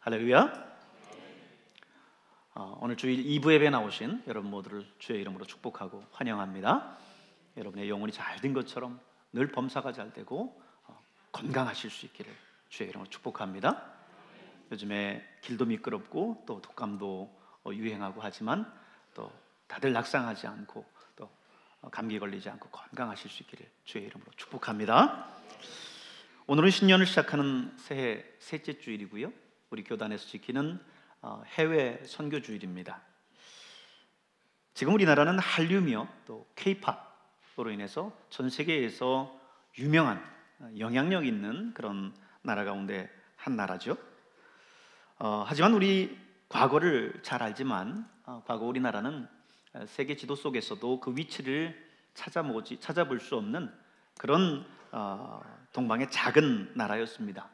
할렐루야. 오늘 주일 2부 예배 나오신 여러분 모두를 주의 이름으로 축복하고 환영합니다. 여러분의 영혼이 잘 된 것처럼 늘 범사가 잘 되고 건강하실 수 있기를 주의 이름으로 축복합니다. 요즘에 길도 미끄럽고 또 독감도 유행하고 하지만 또 다들 낙상하지 않고 또 감기 걸리지 않고 건강하실 수 있기를 주의 이름으로 축복합니다. 오늘은 신년을 시작하는 새해 셋째 주일이고요, 우리 교단에서 지키는 해외 선교 주일입니다. 지금 우리나라는 한류며 또 K-팝으로 인해서 전 세계에서 유명한 영향력 있는 그런 나라 가운데 한 나라죠. 하지만 우리 과거를 잘 알지만 과거 우리나라는 세계 지도 속에서도 그 위치를 찾아볼 수 없는 그런 동방의 작은 나라였습니다.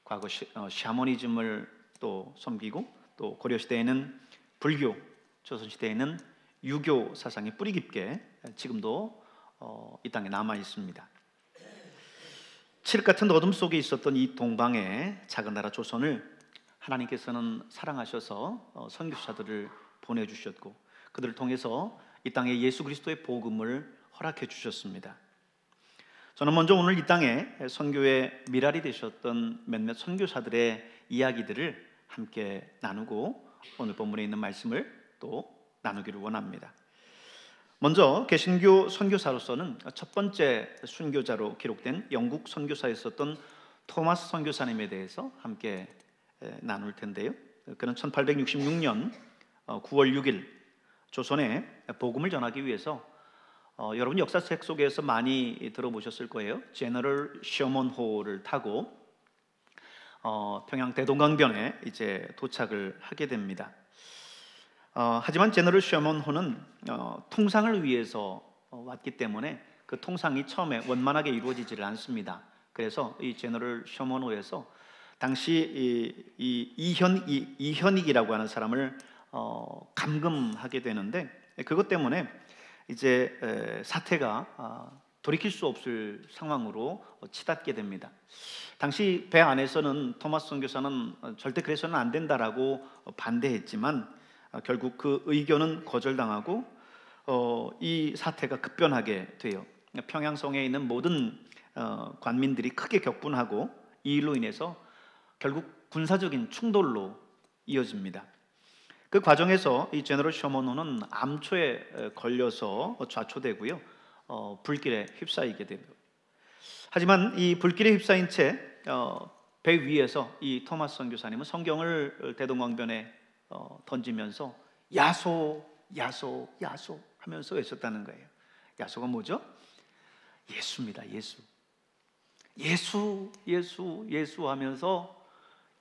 과거 샤머니즘을 또 섬기고 또 고려시대에는 불교, 조선시대에는 유교 사상이 뿌리 깊게 지금도 이 땅에 남아 있습니다. 칠흑 같은 어둠 속에 있었던 이 동방의 작은 나라 조선을 하나님께서는 사랑하셔서 선교사들을 보내주셨고 그들을 통해서 이 땅에 예수 그리스도의 복음을 허락해 주셨습니다. 저는 먼저 오늘 이 땅에 선교의 미랄이 되셨던 몇몇 선교사들의 이야기들을 함께 나누고 오늘 본문에 있는 말씀을 또 나누기를 원합니다. 먼저 개신교 선교사로서는 첫 번째 순교자로 기록된 영국 선교사였었던 토마스 선교사님에 대해서 함께 나눌 텐데요. 그는 1866년 9월 6일 조선에 복음을 전하기 위해서 여러분 역사책 속에서 많이 들어보셨을 거예요. 제너럴 셔먼호를 타고 평양 대동강변에 이제 도착을 하게 됩니다. 하지만 제너럴 셔먼호는 통상을 위해서 왔기 때문에 그 통상이 처음에 원만하게 이루어지지를 않습니다. 그래서 이 제너럴 셔먼호에서 당시 이현익이라고 하는 사람을 감금하게 되는데 그것 때문에 이제 사태가 돌이킬 수 없을 상황으로 치닫게 됩니다. 당시 배 안에서는 토마스 선교사는 절대 그래서는 안 된다라고 반대했지만 결국 그 의견은 거절당하고 이 사태가 급변하게 돼요. 평양성에 있는 모든 관민들이 크게 격분하고 이 일로 인해서 결국 군사적인 충돌로 이어집니다. 그 과정에서 이 제너럴 셔먼호는 암초에 걸려서 좌초되고요, 불길에 휩싸이게 됩니다. 하지만 이 불길에 휩싸인 채 배 위에서 이 토마스 선교사님은 성경을 대동강변에 던지면서 야소, 야소, 야소 하면서 외쳤다는 거예요. 야소가 뭐죠? 예수입니다. 예수. 예수, 예수, 예수 하면서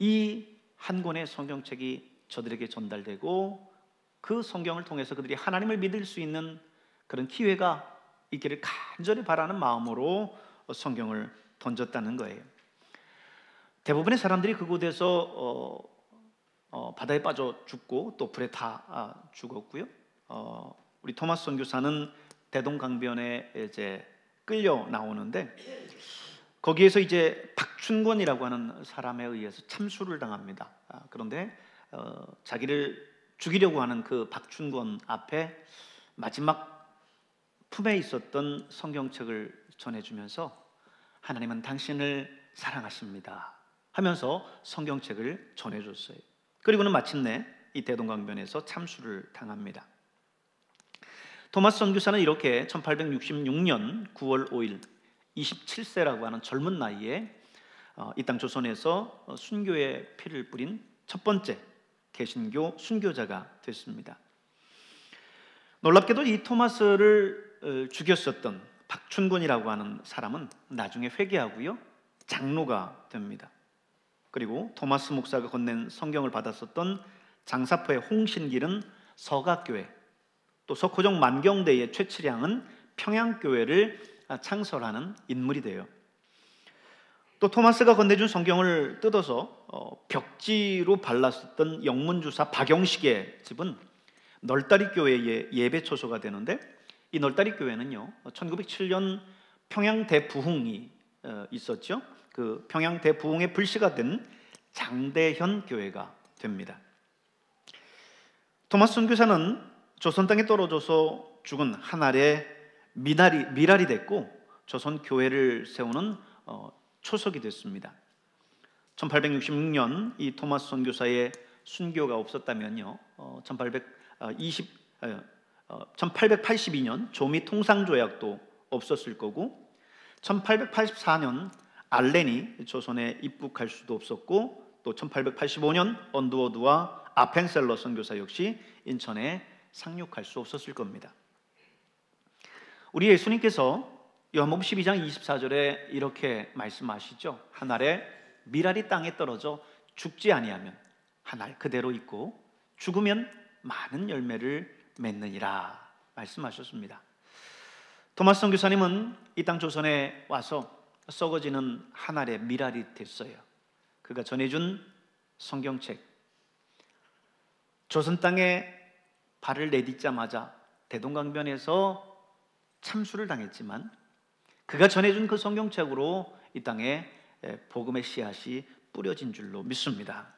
이 한 권의 성경책이 저들에게 전달되고 그 성경을 통해서 그들이 하나님을 믿을 수 있는 그런 기회가 있기를 간절히 바라는 마음으로 성경을 던졌다는 거예요. 대부분의 사람들이 그곳에서 바다에 빠져 죽고 또 불에 타 죽었고요. 우리 토마스 선교사는 대동강변에 이제 끌려 나오는데 거기에서 이제 박춘권이라고 하는 사람에 의해서 참수를 당합니다. 그런데 자기를 죽이려고 하는 그 박춘권 앞에 마지막 품에 있었던 성경책을 전해주면서 하나님은 당신을 사랑하십니다 하면서 성경책을 전해줬어요. 그리고는 마침내 이 대동강변에서 참수를 당합니다. 토마스 선교사는 이렇게 1866년 9월 5일 27세라고 하는 젊은 나이에 이 땅 조선에서 순교의 피를 뿌린 첫 번째 개신교 순교자가 됐습니다. 놀랍게도 이 토마스를 죽였었던 박춘권이라고 하는 사람은 나중에 회개하고요, 장로가 됩니다. 그리고 토마스 목사가 건넨 성경을 받았었던 장사포의 홍신길은 서각교회, 또 석호정 만경대의 최치량은 평양교회를 창설하는 인물이 돼요. 또 토마스가 건네준 성경을 뜯어서 벽지로 발랐었던 영문주사 박영식의 집은 널다리 교회의 예배 처소가 되는데 이 널다리 교회는요 1907년 평양 대부흥이 있었죠. 그 평양 대부흥의 불씨가 된 장대현 교회가 됩니다. 토마스 선교사는 조선 땅에 떨어져서 죽은 한 알의 미랄이 됐고 조선 교회를 세우는 초석이 됐습니다. 1866년 이 토마스 선교사의 순교가 없었다면요, 1882년 조미 통상조약도 없었을 거고 1884년 알렌이 조선에 입국할 수도 없었고 또 1885년 언드워드와 아펜셀러 선교사 역시 인천에 상륙할 수 없었을 겁니다. 우리 예수님께서 요한복음 12장 24절에 이렇게 말씀하시죠. 한 알의 미랄이 땅에 떨어져 죽지 아니하면 한 알 그대로 있고 죽으면 많은 열매를 맺느니라 말씀하셨습니다. 토마스 선교사님은 이 땅 조선에 와서 썩어지는 한 알의 미랄이 됐어요. 그가 전해준 성경책, 조선 땅에 발을 내딛자마자 대동강변에서 참수를 당했지만 그가 전해준 그 성경책으로 이 땅에 복음의 씨앗이 뿌려진 줄로 믿습니다.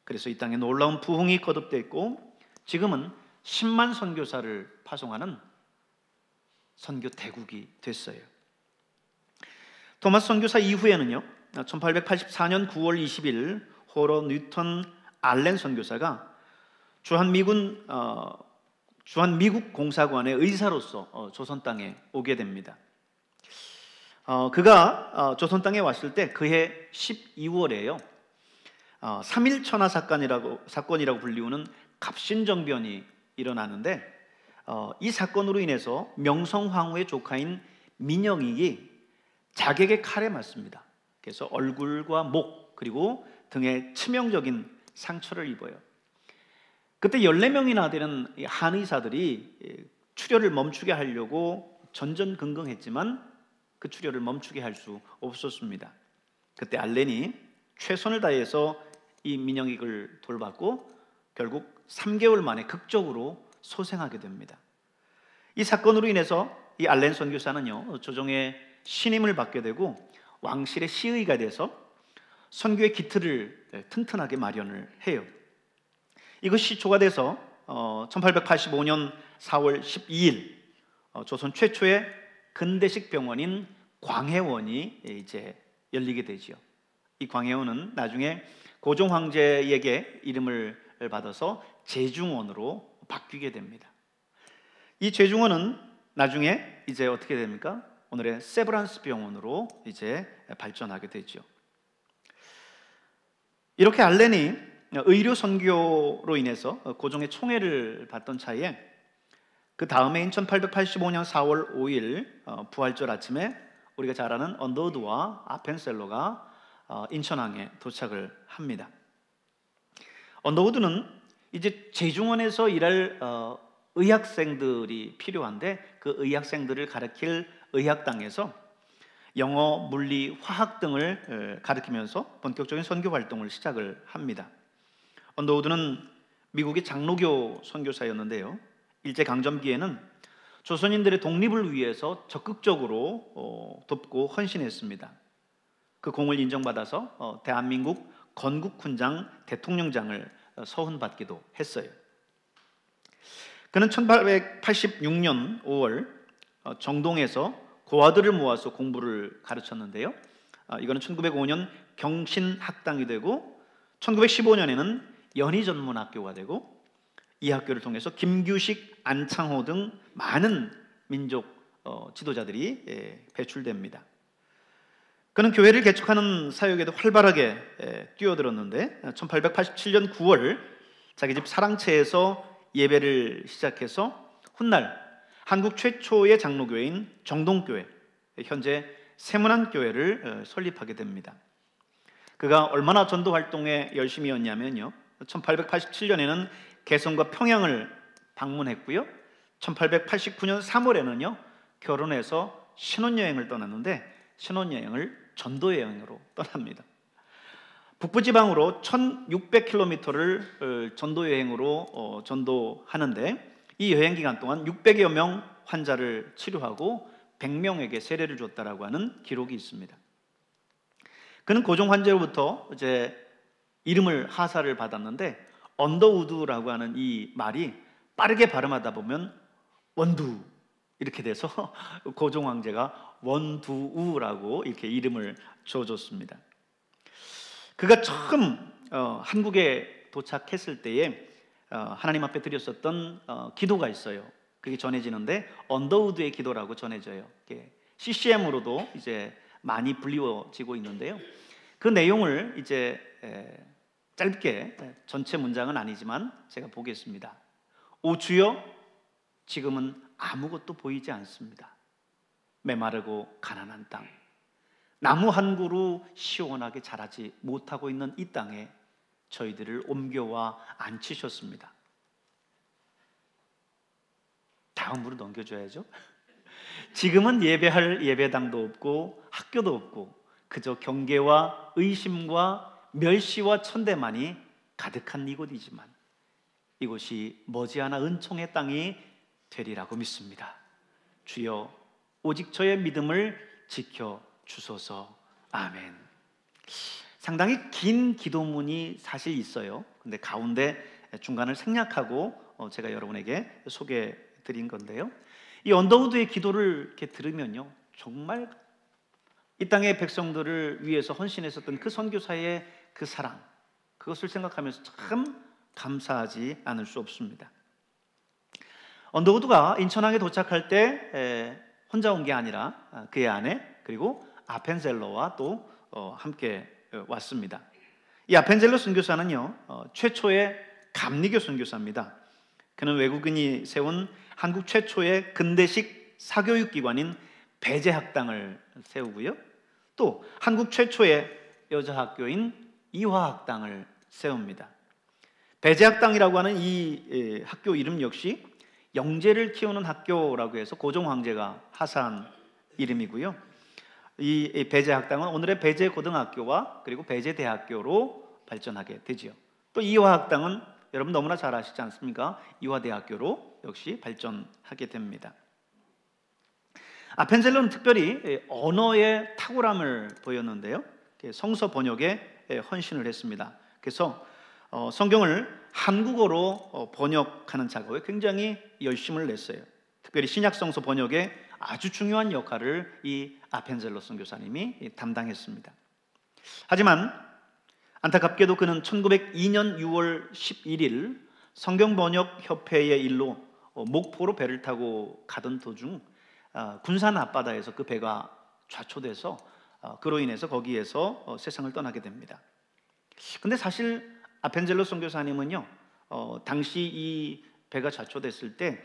그래서 이 땅에 놀라운 부흥이 거듭됐고 지금은 10만 선교사를 파송하는 선교 대국이 됐어요. 토마스 선교사 이후에는요, 1884년 9월 20일 호러 뉴턴 알렌 선교사가 주한미국 공사관의 의사로서 조선 땅에 오게 됩니다. 그가 조선 땅에 왔을 때 그해 12월에요 3.1 천하 사건이라고 불리우는 갑신정변이 일어나는데 이 사건으로 인해서 명성황후의 조카인 민영익이 자객의 칼에 맞습니다. 그래서 얼굴과 목 그리고 등에 치명적인 상처를 입어요. 그때 14명이나 되는 한의사들이 출혈을 멈추게 하려고 전전긍긍했지만 그 출혈을 멈추게 할 수 없었습니다. 그때 알렌이 최선을 다해서 이 민영익을 돌봤고 결국 3개월 만에 극적으로 소생하게 됩니다. 이 사건으로 인해서 이 알렌 선교사는요, 조정의 신임을 받게 되고 왕실의 시의가 돼서 선교의 기틀을 튼튼하게 마련을 해요. 이것이 초과돼서 1885년 4월 12일 조선 최초의 근대식 병원인 광해원이 이제 열리게 되지요. 이 광해원은 나중에 고종 황제에게 이름을 받아서 제중원으로 바뀌게 됩니다. 이 제중원은 나중에 이제 어떻게 됩니까? 오늘의 세브란스 병원으로 이제 발전하게 되죠. 이렇게 알렌이 의료 선교로 인해서 고종의 총애를 받던 차에 그 다음해인 1885년 4월 5일 부활절 아침에 우리가 잘 아는 언더우드와 아펜셀러가 인천항에 도착을 합니다. 언더우드는 이제 제중원에서 일할 의학생들이 필요한데 그 의학생들을 가르칠 의학당에서 영어, 물리, 화학 등을 가르치면서 본격적인 선교 활동을 시작을 합니다. 언더우드는 미국의 장로교 선교사였는데요, 일제강점기에는 조선인들의 독립을 위해서 적극적으로 돕고 헌신했습니다. 그 공을 인정받아서 대한민국 건국훈장 대통령장을 서훈받기도 했어요. 그는 1886년 5월 정동에서 고아들을 모아서 공부를 가르쳤는데요, 이거는 1905년 경신학당이 되고 1915년에는 연희전문학교가 되고 이 학교를 통해서 김규식, 안창호 등 많은 민족 지도자들이 배출됩니다. 그는 교회를 개척하는 사역에도 활발하게 뛰어들었는데 1887년 9월 자기 집 사랑채에서 예배를 시작해서 훗날 한국 최초의 장로교회인 정동교회, 현재 세문안교회를 설립하게 됩니다. 그가 얼마나 전도 활동에 열심히 했냐면요, 1887년에는 개성과 평양을 방문했고요, 1889년 3월에는요 결혼해서 신혼여행을 떠났는데 신혼여행을 전도여행으로 떠납니다. 북부지방으로 1600km를 전도여행으로 전도하는데 이 여행 기간 동안 600여 명 환자를 치료하고 100명에게 세례를 줬다라고 하는 기록이 있습니다. 그는 고종 황제로부터 이제 이름을 하사를 받았는데 언더우드라고 하는 이 말이 빠르게 발음하다 보면 원두 이렇게 돼서 고종 황제가 원두우라고 이렇게 이름을 줘줬습니다. 그가 처음 한국에 도착했을 때에 하나님 앞에 드렸었던 기도가 있어요. 그게 전해지는데 언더우드의 기도라고 전해져요. CCM으로도 이제 많이 불리워지고 있는데요. 그 내용을 이제 짧게, 전체 문장은 아니지만 제가 보겠습니다. 오 주여, 지금은 아무것도 보이지 않습니다. 메마르고 가난한 땅, 나무 한 그루 시원하게 자라지 못하고 있는 이 땅에 저희들을 옮겨와 앉히셨습니다. 다음으로 넘겨줘야죠. 지금은 예배할 예배당도 없고 학교도 없고 그저 경계와 의심과 멸시와 천대만이 가득한 이곳이지만 이곳이 머지않아 은총의 땅이 되리라고 믿습니다. 주여, 오직 저의 믿음을 지켜 주소서. 아멘. 상당히 긴 기도문이 사실 있어요. 근데 가운데 중간을 생략하고 제가 여러분에게 소개해 드린 건데요. 이 언더우드의 기도를 이렇게 들으면요, 정말 이 땅의 백성들을 위해서 헌신했었던 그 선교사의 그 사랑, 그것을 생각하면서 참 감사하지 않을 수 없습니다. 언더우드가 인천항에 도착할 때 혼자 온 게 아니라 그의 아내 그리고 아펜젤러와 또 함께 왔습니다. 이 아펜젤러 선교사는요, 최초의 감리교 선교사입니다. 그는 외국인이 세운 한국 최초의 근대식 사교육기관인 배제학당을 세우고요, 또 한국 최초의 여자학교인 이화학당을 세웁니다. 배제학당이라고 하는 이 학교 이름 역시 영재를 키우는 학교라고 해서 고종 황제가 하사한 이름이고요. 이 배제학당은 오늘의 배제고등학교와 그리고 배제대학교로 발전하게 되지요. 또 이화학당은 여러분 너무나 잘 아시지 않습니까? 이화대학교로 역시 발전하게 됩니다. 아펜젤러는 특별히 언어의 탁월함을 보였는데요, 성서 번역에 헌신을 했습니다. 그래서 성경을 한국어로 번역하는 작업에 굉장히 열심을 냈어요. 특별히 신약성서 번역에 아주 중요한 역할을 이 아펜젤러 선교사님이 담당했습니다. 하지만 안타깝게도 그는 1902년 6월 11일 성경번역협회의 일로 목포로 배를 타고 가던 도중 군산 앞바다에서 그 배가 좌초돼서 그로 인해서 거기에서 세상을 떠나게 됩니다. 근데 사실 아펜젤러 선교사님은요, 당시 이 배가 좌초됐을 때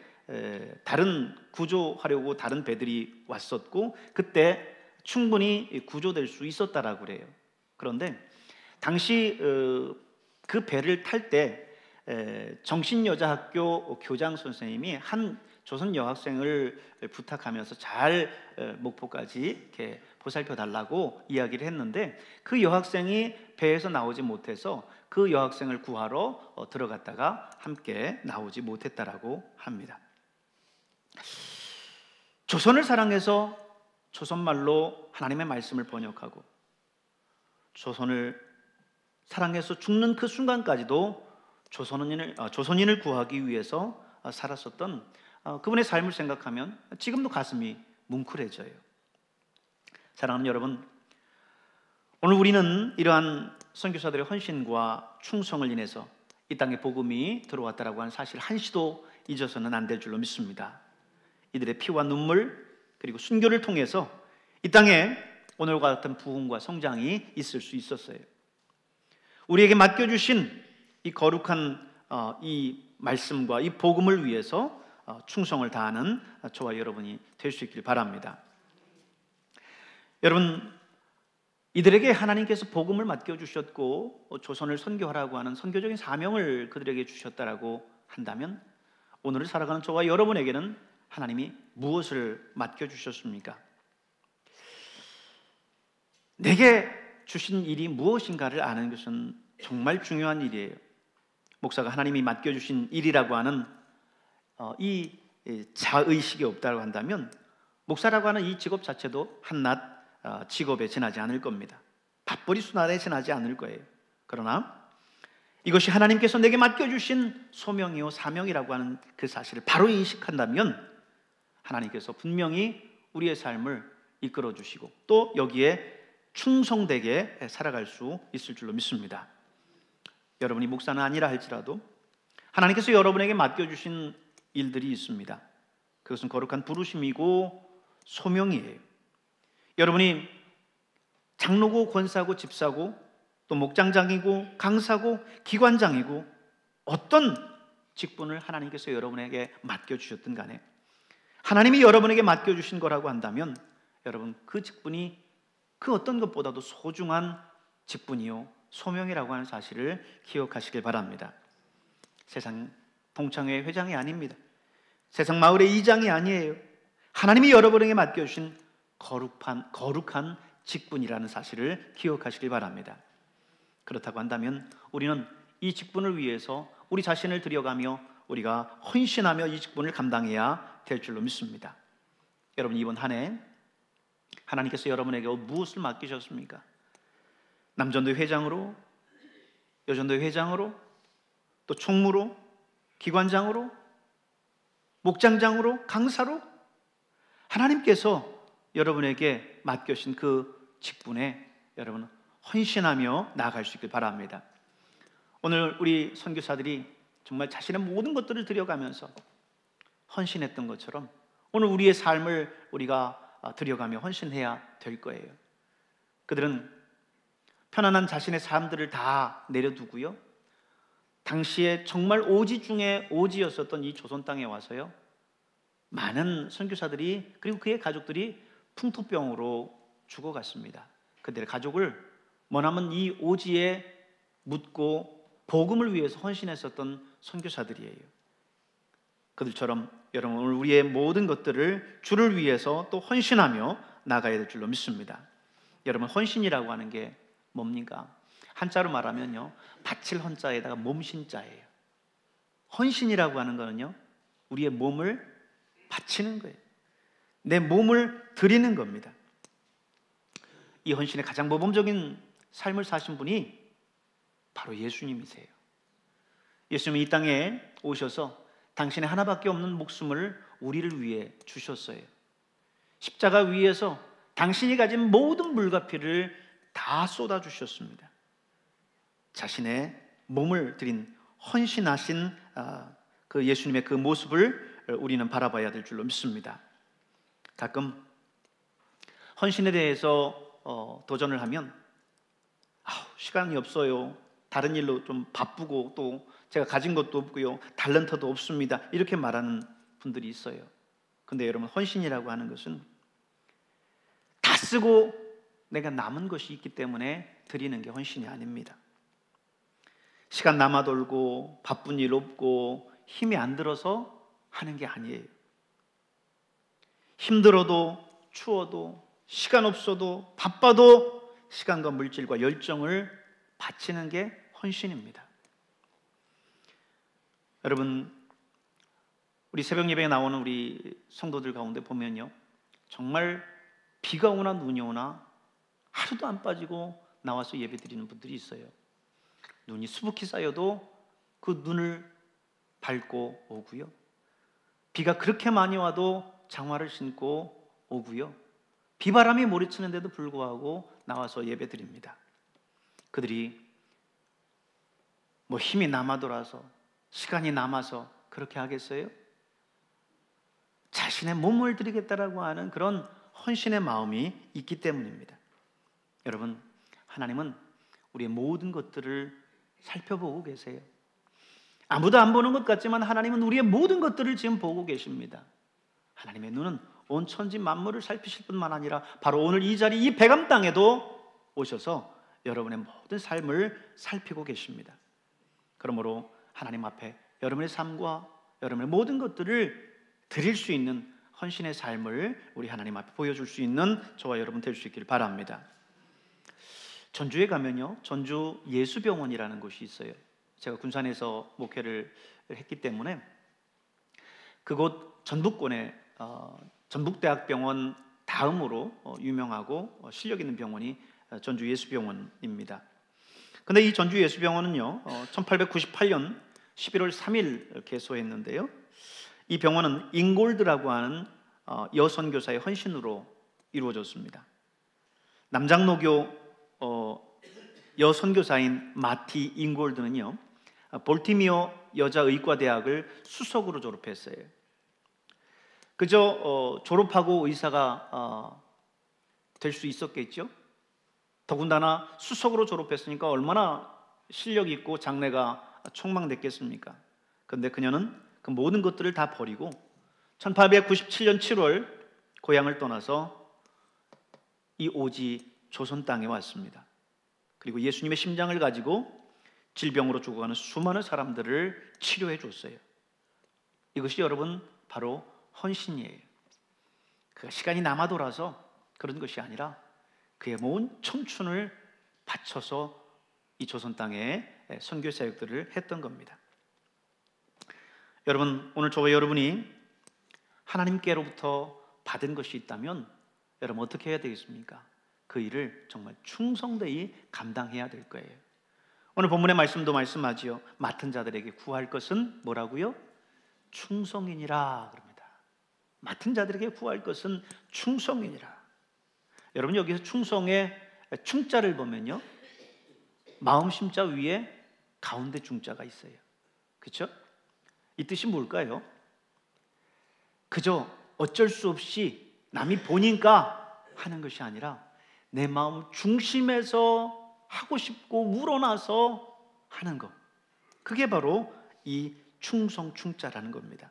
다른 구조하려고 다른 배들이 왔었고 그때 충분히 구조될 수 있었다라고 그래요. 그런데 당시 그 배를 탈 때 정신여자학교 교장 선생님이 한 조선 여학생을 부탁하면서 잘 목포까지 이렇게 보살펴 달라고 이야기를 했는데 그 여학생이 배에서 나오지 못해서 그 여학생을 구하러 들어갔다가 함께 나오지 못했다라고 합니다. 조선을 사랑해서 조선말로 하나님의 말씀을 번역하고 조선을 사랑해서 죽는 그 순간까지도 조선인을 구하기 위해서 살았었던 그분의 삶을 생각하면 지금도 가슴이 뭉클해져요. 사랑하는 여러분, 오늘 우리는 이러한 선교사들의 헌신과 충성을 인해서 이 땅에 복음이 들어왔다라고 하는 사실 한시도 잊어서는 안 될 줄로 믿습니다. 이들의 피와 눈물 그리고 순교를 통해서 이 땅에 오늘과 같은 부흥과 성장이 있을 수 있었어요. 우리에게 맡겨주신 이 거룩한 이 말씀과 이 복음을 위해서 충성을 다하는 저와 여러분이 될 수 있길 바랍니다. 여러분, 이들에게 하나님께서 복음을 맡겨주셨고 조선을 선교하라고 하는 선교적인 사명을 그들에게 주셨다라고 한다면 오늘을 살아가는 저와 여러분에게는 하나님이 무엇을 맡겨주셨습니까? 내게 주신 일이 무엇인가를 아는 것은 정말 중요한 일이에요. 목사가 하나님이 맡겨주신 일이라고 하는 이 자의식이 없다고 한다면 목사라고 하는 이 직업 자체도 한낱 직업에 지나지 않을 겁니다. 밥벌이 순환에 지나지 않을 거예요. 그러나 이것이 하나님께서 내게 맡겨주신 소명이요 사명이라고 하는 그 사실을 바로 인식한다면 하나님께서 분명히 우리의 삶을 이끌어 주시고 또 여기에 충성되게 살아갈 수 있을 줄로 믿습니다. 여러분이 목사는 아니라 할지라도 하나님께서 여러분에게 맡겨주신 일들이 있습니다. 그것은 거룩한 부르심이고 소명이에요. 여러분이 장로고 권사고 집사고 또 목장장이고 강사고 기관장이고 어떤 직분을 하나님께서 여러분에게 맡겨주셨든 간에 하나님이 여러분에게 맡겨주신 거라고 한다면 여러분 그 직분이 그 어떤 것보다도 소중한 직분이요 소명이라고 하는 사실을 기억하시길 바랍니다. 세상 동창회 회장이 아닙니다. 세상 마을의 이장이 아니에요. 하나님이 여러분에게 맡겨주신 거룩한 직분이라는 사실을 기억하시길 바랍니다. 그렇다고 한다면 우리는 이 직분을 위해서 우리 자신을 들여가며 우리가 헌신하며 이 직분을 감당해야 될 줄로 믿습니다. 여러분 이번 한 해 하나님께서 여러분에게 무엇을 맡기셨습니까? 남전도회 회장으로, 여전도회 회장으로, 또 총무로, 기관장으로, 목장장으로, 강사로 하나님께서 여러분에게 맡겨신 그 직분에 여러분 헌신하며 나아갈 수 있길 바랍니다. 오늘 우리 선교사들이 정말 자신의 모든 것들을 들여가면서 헌신했던 것처럼 오늘 우리의 삶을 우리가 들여가며 헌신해야 될 거예요. 그들은 편안한 자신의 삶들을 다 내려두고요, 당시에 정말 오지 중에 오지였었던 이 조선 땅에 와서요, 많은 선교사들이 그리고 그의 가족들이 풍토병으로 죽어갔습니다. 그들의 가족을 머나먼 이 오지에 묻고 복음을 위해서 헌신했었던 선교사들이에요. 그들처럼 여러분 오늘 우리의 모든 것들을 주를 위해서 또 헌신하며 나가야 될 줄로 믿습니다. 여러분 헌신이라고 하는 게 뭡니까? 한자로 말하면요, 바칠 헌자에다가 몸신자예요. 헌신이라고 하는 거는요, 우리의 몸을 바치는 거예요. 내 몸을 드리는 겁니다. 이 헌신의 가장 모범적인 삶을 사신 분이 바로 예수님이세요. 예수님이 이 땅에 오셔서 당신의 하나밖에 없는 목숨을 우리를 위해 주셨어요. 십자가 위에서 당신이 가진 모든 물과 피를 다 쏟아주셨습니다. 자신의 몸을 드린 헌신하신 그 예수님의 그 모습을 우리는 바라봐야 될 줄로 믿습니다. 가끔 헌신에 대해서 도전을 하면 시간이 없어요, 다른 일로 좀 바쁘고 또 제가 가진 것도 없고요, 탤런트도 없습니다, 이렇게 말하는 분들이 있어요. 근데 여러분 헌신이라고 하는 것은 다 쓰고 내가 남은 것이 있기 때문에 드리는 게 헌신이 아닙니다. 시간 남아 돌고 바쁜 일 없고 힘이 안 들어서 하는 게 아니에요. 힘들어도 추워도 시간 없어도 바빠도 시간과 물질과 열정을 바치는 게 헌신입니다. 여러분 우리 새벽 예배에 나오는 우리 성도들 가운데 보면요, 정말 비가 오나 눈이 오나 하루도 안 빠지고 나와서 예배 드리는 분들이 있어요. 눈이 수북히 쌓여도 그 눈을 밟고 오고요, 비가 그렇게 많이 와도 장화를 신고 오고요, 비바람이 몰아치는데도 불구하고 나와서 예배 드립니다. 그들이 뭐 힘이 남아 돌아서 시간이 남아서 그렇게 하겠어요? 자신의 몸을 드리겠다라고 하는 그런 헌신의 마음이 있기 때문입니다. 여러분 하나님은 우리의 모든 것들을 살펴보고 계세요. 아무도 안 보는 것 같지만 하나님은 우리의 모든 것들을 지금 보고 계십니다. 하나님의 눈은 온 천지 만물을 살피실 뿐만 아니라 바로 오늘 이 자리 이 백암 땅에도 오셔서 여러분의 모든 삶을 살피고 계십니다. 그러므로 하나님 앞에 여러분의 삶과 여러분의 모든 것들을 드릴 수 있는 헌신의 삶을 우리 하나님 앞에 보여줄 수 있는 저와 여러분 될 수 있기를 바랍니다. 전주에 가면요, 전주 예수병원이라는 곳이 있어요. 제가 군산에서 목회를 했기 때문에 그곳 전북권의 전북대학병원 다음으로 유명하고 실력 있는 병원이 전주 예수병원입니다. 근데 이 전주 예수병원은요 1898년 11월 3일 개소했는데요, 이 병원은 잉골드라고 하는 여선교사의 헌신으로 이루어졌습니다. 남장로교 여선교사인 마티 잉골드는요 볼티미어 여자의과대학을 수석으로 졸업했어요. 그저 졸업하고 의사가 될 수 있었겠죠. 더군다나 수석으로 졸업했으니까 얼마나 실력 있고 장래가 촉망됐겠습니까? 그런데 그녀는 그 모든 것들을 다 버리고 1897년 7월 고향을 떠나서 이 오지 조선 땅에 왔습니다. 그리고 예수님의 심장을 가지고 질병으로 죽어가는 수많은 사람들을 치료해 줬어요. 이것이 여러분 바로 헌신이에요. 그 시간이 남아 돌아서 그런 것이 아니라 그의 모든 청춘을 바쳐서 이 조선 땅에 선교 사역들을 했던 겁니다. 여러분, 오늘 저와 여러분이 하나님께로부터 받은 것이 있다면 여러분 어떻게 해야 되겠습니까? 그 일을 정말 충성되이 감당해야 될 거예요. 오늘 본문의 말씀도 말씀하지요. 맡은 자들에게 구할 것은 뭐라고요? 충성이니라 그럽니다. 맡은 자들에게 구할 것은 충성이니라. 여러분, 여기서 충성의 충자를 보면요 마음 심자 위에 가운데 중자가 있어요. 그렇죠? 이 뜻이 뭘까요? 그저 어쩔 수 없이 남이 보니까 하는 것이 아니라 내 마음 중심에서 하고 싶고 우러나서 하는 것, 그게 바로 이 충성 충자라는 겁니다.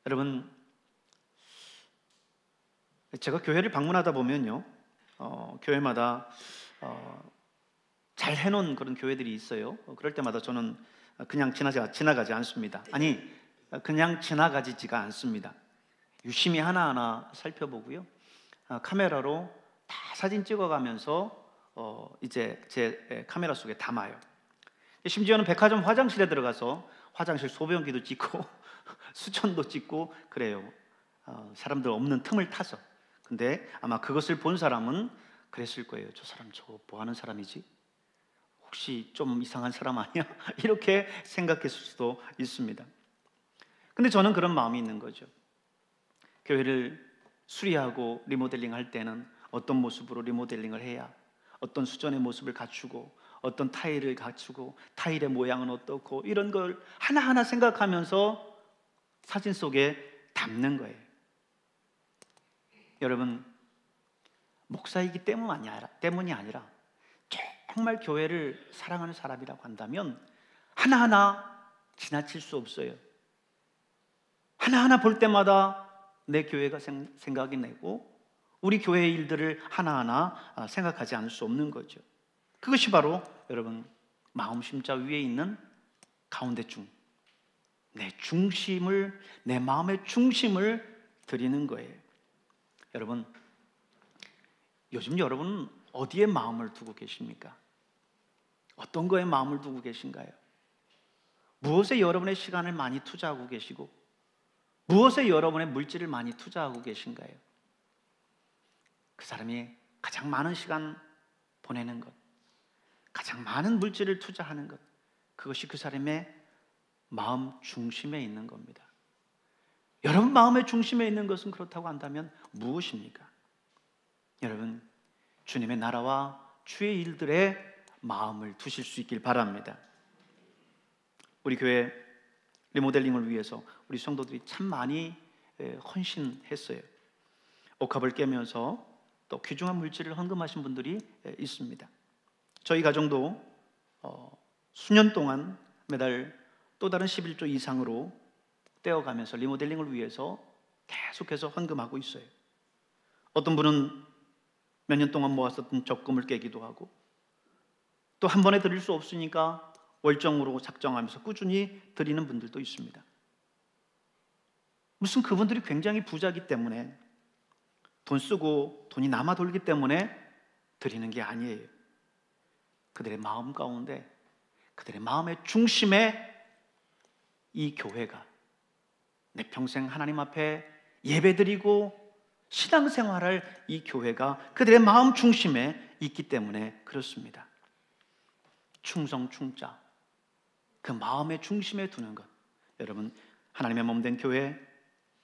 여러분, 제가 교회를 방문하다 보면요 교회마다 잘 해놓은 그런 교회들이 있어요. 그럴 때마다 저는 그냥 지나가지 않습니다. 아니, 그냥 지나가지가 않습니다. 유심히 하나하나 살펴보고요 카메라로 다 사진 찍어가면서 이제 제 카메라 속에 담아요. 심지어는 백화점 화장실에 들어가서 화장실 소변기도 찍고 수천도 찍고 그래요. 사람들 없는 틈을 타서. 근데 아마 그것을 본 사람은 그랬을 거예요. 저 사람 저거 뭐 하는 사람이지? 혹시 좀 이상한 사람 아니야? 이렇게 생각했을 수도 있습니다. 근데 저는 그런 마음이 있는 거죠. 교회를 수리하고 리모델링 할 때는 어떤 모습으로 리모델링을 해야, 어떤 수전의 모습을 갖추고, 어떤 타일을 갖추고, 타일의 모양은 어떻고, 이런 걸 하나하나 생각하면서 사진 속에 담는 거예요. 여러분, 목사이기 때문이 아니라 정말 교회를 사랑하는 사람이라고 한다면 하나하나 지나칠 수 없어요. 하나하나 볼 때마다 내 교회가 생각이 나고 우리 교회의 일들을 하나하나 생각하지 않을 수 없는 거죠. 그것이 바로 여러분 마음 심자 위에 있는 가운데 중, 내 마음의 중심을 드리는 거예요. 여러분, 요즘 여러분은 어디에 마음을 두고 계십니까? 어떤 거에 마음을 두고 계신가요? 무엇에 여러분의 시간을 많이 투자하고 계시고 무엇에 여러분의 물질을 많이 투자하고 계신가요? 그 사람이 가장 많은 시간 보내는 것, 가장 많은 물질을 투자하는 것, 그것이 그 사람의 마음 중심에 있는 겁니다. 여러분 마음의 중심에 있는 것은 그렇다고 한다면 무엇입니까? 여러분, 주님의 나라와 주의 일들에 마음을 두실 수 있길 바랍니다. 우리 교회 리모델링을 위해서 우리 성도들이 참 많이 헌신했어요. 옥합을 깨면서 또 귀중한 물질을 헌금하신 분들이 있습니다. 저희 가정도 수년 동안 매달 또 다른 11조 이상으로 떼어가면서 리모델링을 위해서 계속해서 헌금하고 있어요. 어떤 분은 몇 년 동안 모았었던 적금을 깨기도 하고, 또 한 번에 드릴 수 없으니까 월정으로 작정하면서 꾸준히 드리는 분들도 있습니다. 무슨 그분들이 굉장히 부자이기 때문에, 돈 쓰고 돈이 남아 돌기 때문에 드리는 게 아니에요. 그들의 마음 가운데, 그들의 마음의 중심에 이 교회가, 내 평생 하나님 앞에 예배드리고 신앙생활할 이 교회가 그들의 마음 중심에 있기 때문에 그렇습니다. 충성 충자, 그 마음의 중심에 두는 것, 여러분 하나님의 몸된 교회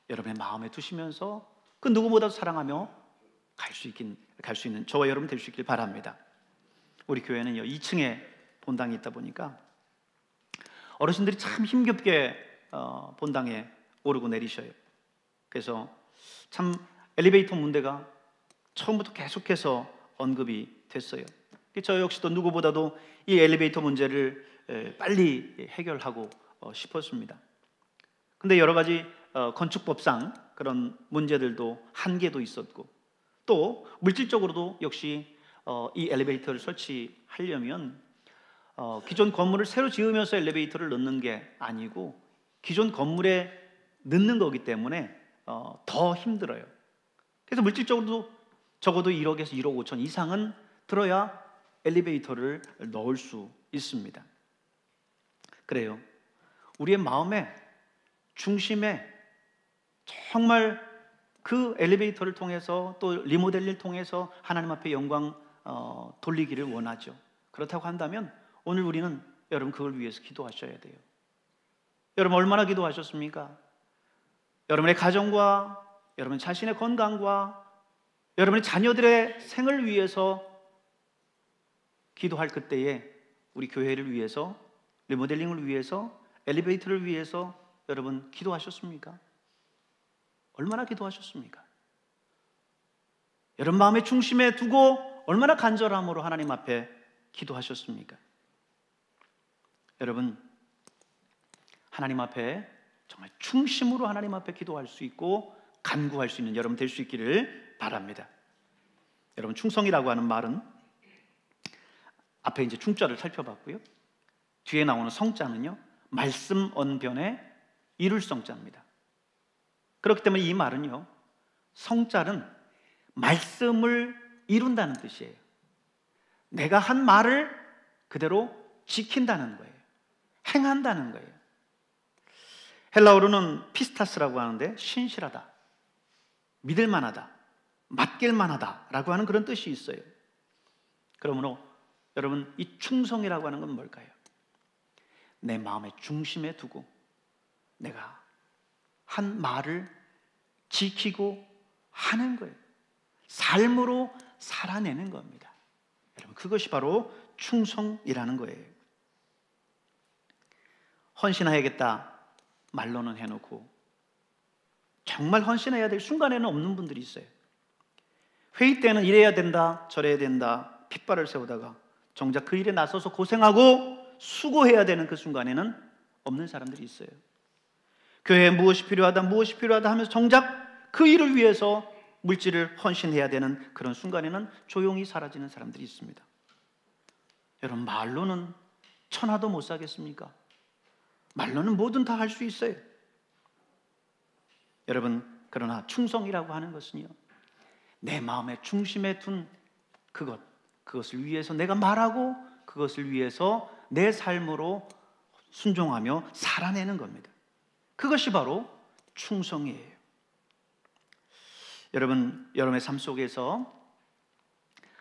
여러분의 마음에 두시면서 그 누구보다도 사랑하며 갈 수 있는 저와 여러분 될 수 있길 바랍니다. 우리 교회는요 2층에 본당이 있다 보니까 어르신들이 참 힘겹게 본당에 오르고 내리셔요. 그래서 참 엘리베이터 문제가 처음부터 계속해서 언급이 됐어요. 저 역시도 누구보다도 이 엘리베이터 문제를 빨리 해결하고 싶었습니다. 근데 여러 가지 건축법상 그런 문제들도 한계도 있었고, 또 물질적으로도 역시 이 엘리베이터를 설치하려면 기존 건물을 새로 지으면서 엘리베이터를 넣는 게 아니고 기존 건물에 넣는 거기 때문에 더 힘들어요. 그래서 물질적으로도 적어도 1억에서 1억 5천 이상은 들어야 엘리베이터를 넣을 수 있습니다. 그래요. 우리의 마음의 중심에 정말 그 엘리베이터를 통해서 또 리모델링을 통해서 하나님 앞에 영광 돌리기를 원하죠. 그렇다고 한다면 오늘 우리는 여러분 그걸 위해서 기도하셔야 돼요. 여러분 얼마나 기도하셨습니까? 여러분의 가정과 여러분 자신의 건강과 여러분의 자녀들의 생을 위해서 기도할 그때에 우리 교회를 위해서, 리모델링을 위해서, 엘리베이터를 위해서 여러분 기도하셨습니까? 얼마나 기도하셨습니까? 여러분 마음의 중심에 두고 얼마나 간절함으로 하나님 앞에 기도하셨습니까? 여러분 하나님 앞에 정말 중심으로 하나님 앞에 기도할 수 있고 간구할 수 있는 여러분 될 수 있기를 바랍니다. 여러분 충성이라고 하는 말은 앞에 이제 충자를 살펴봤고요. 뒤에 나오는 성자는요 말씀 언변의 이룰 성자입니다. 그렇기 때문에 이 말은요 성자는 말씀을 이룬다는 뜻이에요. 내가 한 말을 그대로 지킨다는 거예요. 행한다는 거예요. 헬라어로는 피스타스라고 하는데 신실하다, 믿을만하다, 맡길만하다 라고 하는 그런 뜻이 있어요. 그러므로 여러분 이 충성이라고 하는 건 뭘까요? 내 마음의 중심에 두고 내가 한 말을 지키고 하는 거예요. 삶으로 살아내는 겁니다. 여러분 그것이 바로 충성이라는 거예요. 헌신해야겠다 말로는 해놓고 정말 헌신해야 될 순간에는 없는 분들이 있어요. 회의 때는 이래야 된다 저래야 된다 핏발을 세우다가 정작 그 일에 나서서 고생하고 수고해야 되는 그 순간에는 없는 사람들이 있어요. 교회에 무엇이 필요하다 하면서 정작 그 일을 위해서 물질을 헌신해야 되는 그런 순간에는 조용히 사라지는 사람들이 있습니다. 여러분 말로는 천하도 못 사겠습니까? 말로는 뭐든 다 할 수 있어요. 여러분 그러나 충성이라고 하는 것은요 내 마음의 중심에 둔 그것을 위해서 내가 말하고 그것을 위해서 내 삶으로 순종하며 살아내는 겁니다. 그것이 바로 충성이에요. 여러분 여러분의 삶 속에서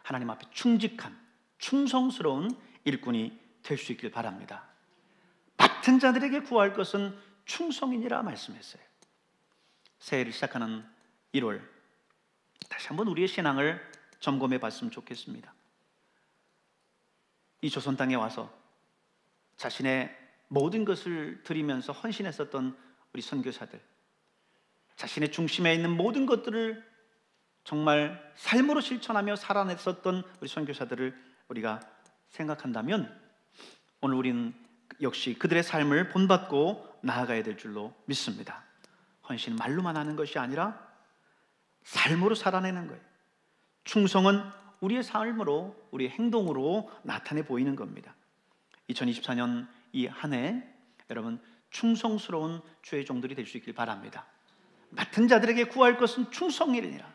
하나님 앞에 충직한 충성스러운 일꾼이 될 수 있길 바랍니다. 맡은 자들에게 구할 것은 충성이니라 말씀했어요. 새해를 시작하는 1월 다시 한번 우리의 신앙을 점검해 봤으면 좋겠습니다. 이 조선 땅에 와서 자신의 모든 것을 드리면서 헌신했었던 우리 선교사들, 자신의 중심에 있는 모든 것들을 정말 삶으로 실천하며 살아냈었던 우리 선교사들을 우리가 생각한다면 오늘 우리는 역시 그들의 삶을 본받고 나아가야 될 줄로 믿습니다. 헌신은 말로만 하는 것이 아니라 삶으로 살아내는 거예요. 충성은 우리의 삶으로, 우리의 행동으로 나타내 보이는 겁니다. 2024년 이 한 해 여러분 충성스러운 주의 종들이 될 수 있길 바랍니다. 맡은 자들에게 구할 것은 충성이니라.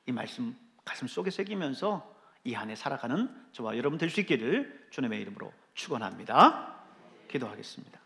이 말씀 가슴 속에 새기면서 이 한 해 살아가는 저와 여러분 될 수 있기를 주님의 이름으로 축원합니다. 기도하겠습니다.